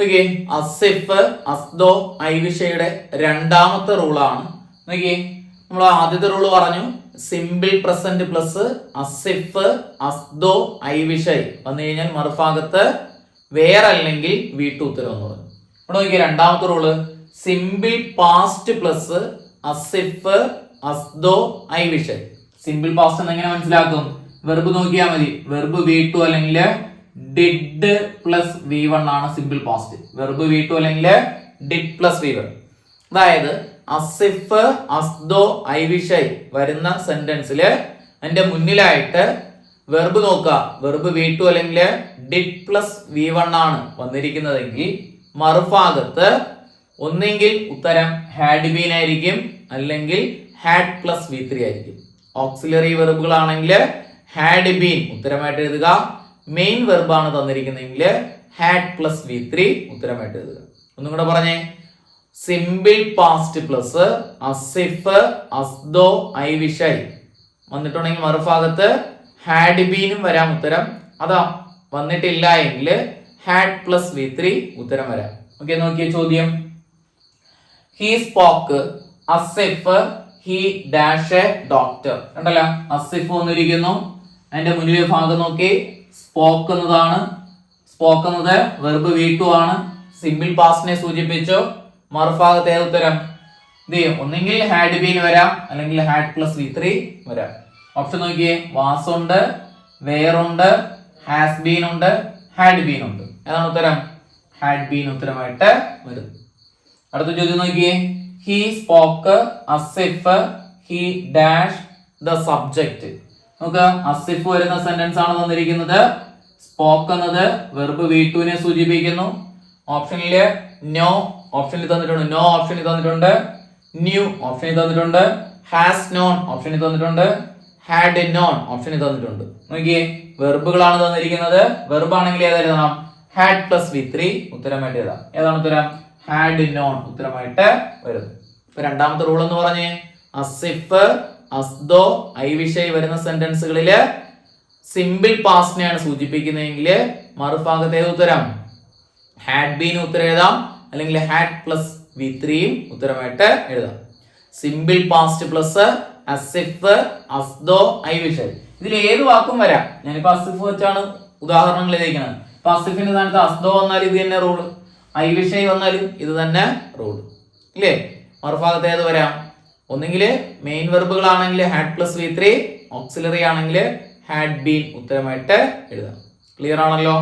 നോക്കിയേ, അസിഫ്, അസ്ദോ, ഐവിഷയുടെ രണ്ടാമത്തെ റൂളാണ്. നോക്കിയേ, നമ്മൾ ആദ്യത്തെ റൂള് പറഞ്ഞു simple present plus as if, as though, ഐവിഷയ് വന്നു കഴിഞ്ഞാൽ മറുഭാഗത്ത് വേറല്ലെങ്കിൽ വീട്ടു ഉത്തരം എന്ന് പറഞ്ഞു. ഇവിടെ നോക്കിയേ, രണ്ടാമത്തെ rule simple past plus as if, as though, I wish. Simple past എന്ന് എങ്ങനെ മനസ്സിലാക്കും? വെർബ് നോക്കിയാൽ മതി. വെർബ് V2 അല്ലെങ്കിൽ ഡിഡ് പ്ലസ് V1 ആണ് സിമ്പിൾ പാസ്റ്റ്. വെർബ് V2 അല്ലെങ്കിൽ ഡിഡ് പ്ലസ് V1. അതായത് അസിഫ്, അസ്ദോ, ഐവിഷയ് വരുന്ന സെന്റൻസിൽ അതിന്റെ മുന്നിലായിട്ട് വെർബ് നോക്കുക. വെർബ് V2 അല്ലെങ്കിൽ ഡിഡ് പ്ലസ് V1 ആണ് വന്നിരിക്കുന്നതെങ്കിൽ മറുഭാഗത്ത് ഒന്നെങ്കിൽ ഉത്തരം ഹാഡ് ബീൻ ആയിരിക്കും, അല്ലെങ്കിൽ ഹാഡ് പ്ലസ് V3 ആയിരിക്കും. ഓക്സിലറി വെർബുകളാണെങ്കിൽ ഹാഡ് ബീൻ ഉത്തരമായിട്ട് എഴുതുക. മെയിൻ വെർബാണ് തന്നിരിക്കുന്നതെങ്കിൽ ഹാഡ് പ്ലസ് V3 ഉത്തരമായിട്ട് എഴുതുക. ഒന്നും കൂടെ പറഞ്ഞേ, simple past plus as if, as though, ഐവിഷയ് വന്നിട്ടുണ്ടെങ്കിൽ മറുഭാഗത്ത് ഹാഡ് ബീനും വരാം ഉത്തരം. അതാ വന്നിട്ടില്ല എങ്കിൽ ഹാഡ് പ്ലസ് V3 ഉത്തരം വരാം. ഓക്കെ, നോക്കിയ ചോദ്യം. He spoke Asif he dash A doctor. കണ്ടല്ലോ, അസിഫ് വന്നിരിക്കുന്നു. അതിന്റെ മുന്നിലെ ഭാഗം നോക്കി, സ്പോക്ക് എന്നതാണ്. സ്പോക്ക് എന്നത് വെർബ് V2 ആണ്. സിമ്പിൾ പാസ്റ്റിനെ സൂചിപ്പിച്ചു. മറുഭാഗത്ത് ഏത് ഉത്തരം? ഒന്നെങ്കിൽ ഹാഡ് ബീൻ വരാം, അല്ലെങ്കിൽ ഹാഡ് പ്ലസ് V3 വരാം. ഓപ്ഷൻ നോക്കിയേ, വാസ് ഉണ്ട്, വേർ ഉണ്ട്, ഹാസ് ബീൻ ഉണ്ട്, ഹാഡ് ബീൻ ഉണ്ട്. ഏതാണ് ഉത്തരം? ഹാഡ് ബീൻ ഉത്തരമായിട്ട് വരും. അടുത്ത ചോദ്യം നോക്കിയേ, he spoke Asif he dash the subject. നോക്കുക, അസിഫ് വരുന്ന സെന്റൻസ് ആണ് തന്നിരിക്കുന്നത്. സ്പോക്ക് എന്നത് വെർബ് V2 സൂചിപ്പിക്കുന്നു. ഓപ്ഷനില് നോ ഓപ്ഷനിൽ തന്നിട്ടുണ്ട്, നോ ഓപ്ഷനിൽ തന്നിട്ടുണ്ട്, ന്യൂ ഓപ്ഷനിൽ തന്നിട്ടുണ്ട്, ഹാസ് നോൺ ഓപ്ഷനിൽ തന്നിട്ടുണ്ട്, ഹാഡ് നോൺ ഓപ്ഷനിൽ തന്നിട്ടുണ്ട്. നോക്കിയേ, വെർബുകളാണ് തന്നിരിക്കുന്നത്. വെർബ് ആണെങ്കിൽ ഏതെഴുതണം? ഹാഡ് പ്ലസ് V3 ഉത്തരമായിട്ട് എഴുതാം. ഏതാണ് ഉത്തരം? ഹാഡ് നോൺ ഉത്തരമായിട്ട് വരുന്നു. ഇപ്പൊ രണ്ടാമത്തെ റൂൾ എന്ന് പറഞ്ഞേ, അസിഫ്, അസ്ദോ, ഐവിഷയ് വരുന്ന സെന്റൻസുകളില് സിമ്പിൾ പാസ്റ്റിനെയാണ് സൂചിപ്പിക്കുന്നതെങ്കിൽ മറുഭാഗത്ത് ഏത് ഉത്തരം? ഹാഡ് ബീൻ ഉത്തരം എഴുതാം, അല്ലെങ്കിൽ ഹാഡ് പ്ലസ് V3 ഉത്തരമായിട്ട് എഴുതാം. Simple past plus as if, as though, ഐവിഷയ് ഇതിൽ ഏത് വാക്കും വരാം. ഞാനിപ്പോ അസിഫ് വെച്ചാണ് ഉദാഹരണങ്ങൾ എഴുതിയിരിക്കുന്നത്. ഇപ്പൊ അസിഫിന്റെ സ്ഥാനത്ത് അസ്ദോ വന്നാൽ ഇത് തന്നെ റൂള്, ഐവിഷയ് വന്നാലും ഇത് തന്നെ റൂള് ഇല്ലേ? മറുഭാഗത്ത് ഏത് വരാം? ഒന്നെങ്കിൽ മെയിൻ വെർബുകളാണെങ്കിൽ ഹാഡ് പ്ലസ് V3, ഓക്സിലറി ആണെങ്കിൽ ഹാഡ് ബീൻ ഉത്തരമായിട്ട് എഴുതാം. ക്ലിയർ ആണല്ലോ?